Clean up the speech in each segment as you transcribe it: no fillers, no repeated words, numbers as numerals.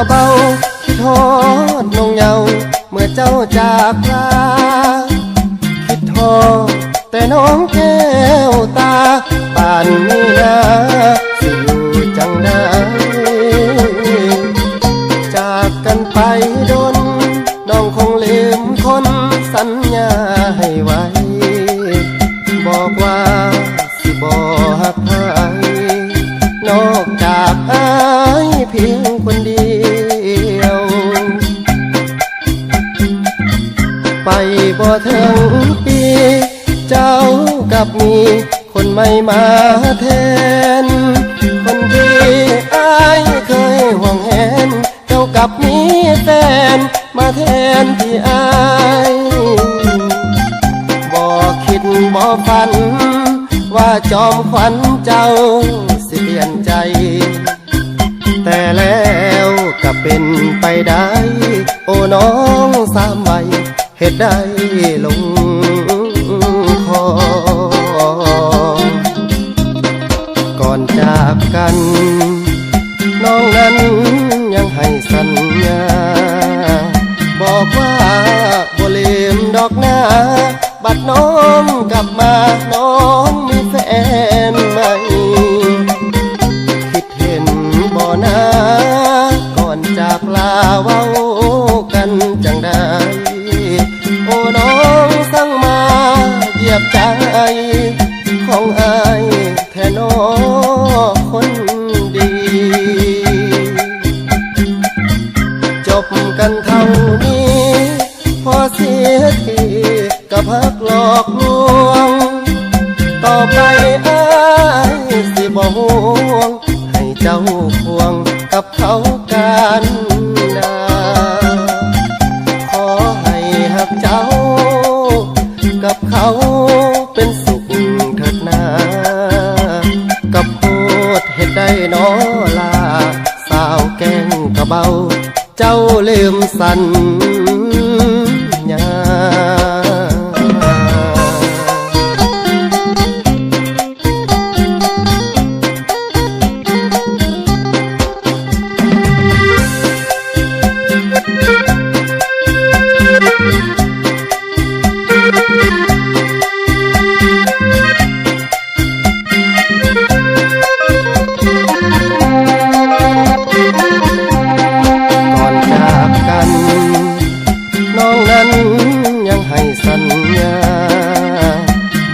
ก็เบาคิดทอดน้องเยาเมื่อเจ้าจากลาคิดทอดแต่น้องแก้วตาป่านนี้นะสิอยู่จังได้จากกันไปดนน้องคงลืมคนสัญญาให้ไว้บอกว่าสิบ่ฮักใครนอกจากอ้ายเพียงคนเดียวไปบ่ถึงปีเจ้ากับมีคนใหม่มาแทนคนที่อ้ายเคยห่วงแหนเจ้ากับมีแฟนมาแทนที่อ้ายบ่คิดบ่ฝันว่าจอมขวัญเจ้าสิเปลี่ยนใจแต่แล้วก็เป็นไปได้โอ้น้องสามใบเหตุใดลงคอก่อนจากกันน้องนั้นยังให้สัญญาบอกว่าบ่ลืมดอกหน้าบัดน้องกลับมาน้องมีแฟนใหม่คิดเห็นบ่นะก่อนจากลาเว้ากันจังได้โอ้น้องสั่งมาเหยียบใจของอายแท้น้องคนดีจบกันเท่านี้พอเสียทีกับพักหลอกลวงต่อไปอ้ายสิบ่ห่วงให้เจ้าควงกับเขากันนาขอให้หักเจ้ากับเขาเป็นสุขเถิดนากับโพดเหตุใดน้อลาสาวแกงกะเบาเจ้าลืมสัญญายังให้สัญญา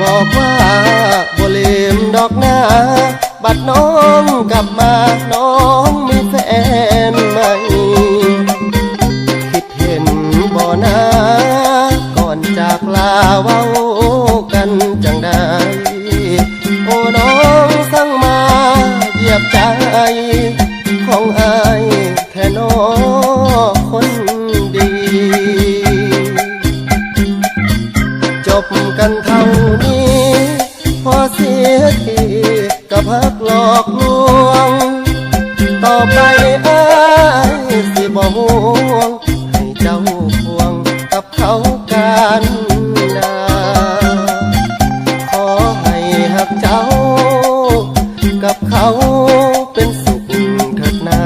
บอกว่าบ่ลืมดอกหน้าบัดน้องกลับมาน้องมีแฟนใหม่คิดเห็นบ่นะก่อนจากลาเว้ากันจังได้โอ้น้องสั่งมาเหยียบใจของอายแท้น้องคนดีจบกันเท่านี้พอเสียทีกับพักหลอกลวงต่อไปอ้ายสิบ่ห่วงให้เจ้าควงกับเขากันนาขอให้หักเจ้ากับเขาเป็นสุขเถิดนา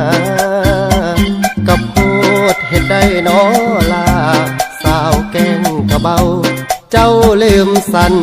กับโพดเหตุใดน้อลาสาวแกงกะเบาเจ้าลืมสัญ